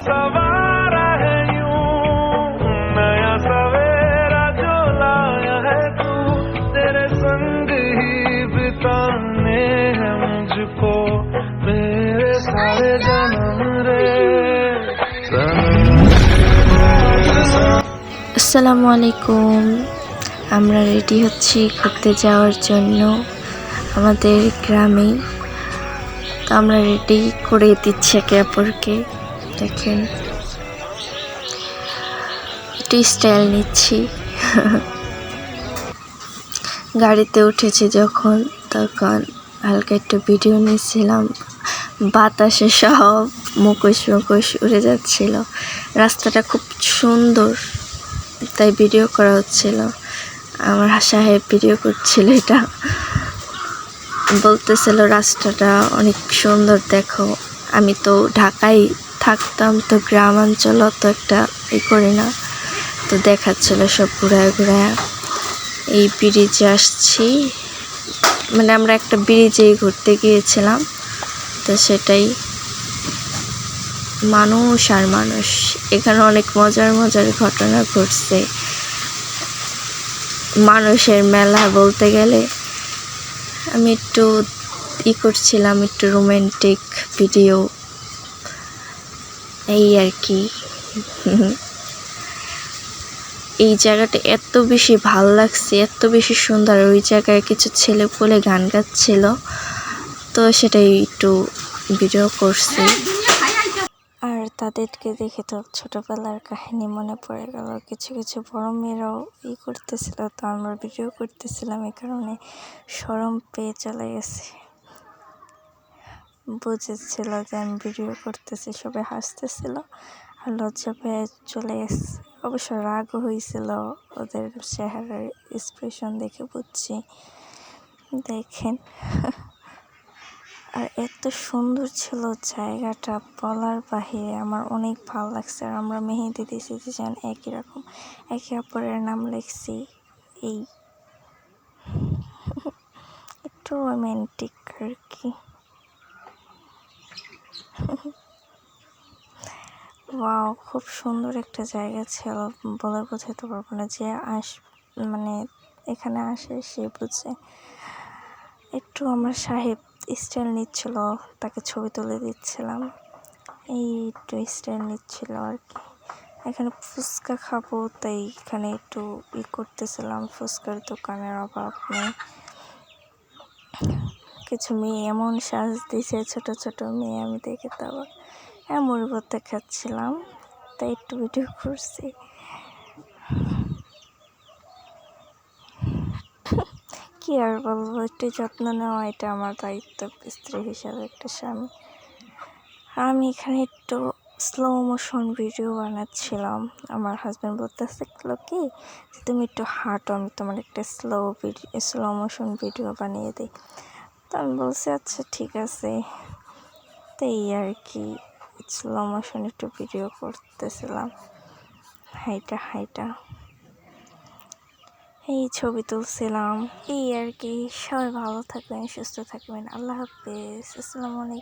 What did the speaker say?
सवारा है यूं नया सवेरा जो लाया है तू तेरे संग ही बिताने हैं मुझको मेरे सारे जन्म रे আসসালামু আলাইকুম। আমরা রেডি হচ্ছি ঘুরতে যাওয়ার জন্য আমাদের গ্রামে। তো আমরা রেডি করে দিচ্ছি একে অপরকে। দেখেন একটু স্টাইল নিচ্ছি। গাড়িতে উঠেছি যখন তখন হালকা একটু ভিডিও নিয়েছিলাম। বাতাসে সব মুখোশ উড়ে যাচ্ছিল। রাস্তাটা খুব সুন্দর, তাই ভিডিও করা হচ্ছিল। আমার সাহেব ভিডিও করছিল, এটা বলতেছিল রাস্তাটা অনেক সুন্দর দেখো। আমি তো ঢাকায় থাকতাম, তো গ্রামাঞ্চল তো একটা করি না, তো দেখাচ্ছিল সব ঘুরায় ঘুরায়। এই ব্রিজে আসছি, মানে আমরা একটা ব্রিজেই ঘুরতে গিয়েছিলাম, তো সেটাই। মানুষ আর মানুষ, এখানে অনেক মজার মজার ঘটনা ঘটছে। মানুষের মেলা বলতে গেলে। আমি একটু করছিলাম, একটু রোমান্টিক ভিডিও, এই আর কি। এই জায়গাটা এত বেশি ভাল লাগছে, এত বেশি সুন্দর। ওই জায়গায় কিছু ছেলে পুলে গান গাচ্ছিল, তো সেটাই একটু ভিডিও করছি। আর তাদেরকে দেখে তো ছোটবেলার কাহিনী মনে পড়ে গেল। কিছু কিছু বড় মেয়েরাও করতেছিল, তো আমরা ভিডিও করতেছিলাম, এই কারণে শরম পেয়ে চলে গেছে। বুঝেছিল যে আমি ভিডিও করতেছি, সবাই হাসতেছিল আর লজ্জা পেয়ে চলে গেছে। অবশ্য রাগও হয়েছিল, ওদের চেহারার এক্সপ্রেশন দেখে বুঝছি। দেখেন, আর এত সুন্দর ছিল জায়গাটা বলার বাহিরে। আমার অনেক ভালো লাগছে। আর আমরা মেহেদি দিয়েছি যেন একই রকম, একে অপরের নাম লিখছি। এই একটু রোমান্টিক আর কি। ওয়াও, খুব সুন্দর একটা জায়গা ছিল, বলে বোঝাতে পারবো না। যে মানে এখানে আসে সে বুঝে। একটু আমার সাহেব স্টাইল নিচ্ছিল, তাকে ছবি তুলে দিচ্ছিলাম। এই একটু স্টাইল নিচ্ছিল আর কি। এখানে ফুচকা খাবো, তাই এখানে একটু করতেছিলাম। ফুচকার দোকানের অভাব নেই। কিছু মেয়ে এমন সাজ দিছে, ছোট ছোট মেয়ে, আমি দেখে তো আবার এমন করতে খাচ্ছিলাম, তাই একটু ভিডিও করছি। কি আর বলবো, একটু যত্ন নেওয়া এটা আমার দায়িত্ব স্ত্রী হিসাবে, একটা স্বামী। আমি এখানে একটু স্লো মোশন ভিডিও বানাচ্ছিলাম। আমার হাজব্যান্ড বলতেছে কি, তুমি একটু হাঁটো, আমি তোমার একটা স্লো মোশন ভিডিও বানিয়ে দিই। তো আমি বলছি আচ্ছা ঠিক আছে। তো এই আর কি, স্লো মোশন একটু ভিডিও করতেছিলাম, হাইটা হাইটা এই ছবি তুলছিলাম। এই আর কি। সবাই ভালো থাকবেন, সুস্থ থাকবেন। আল্লাহ হাফেজ। আসসালামু আলাইকুম।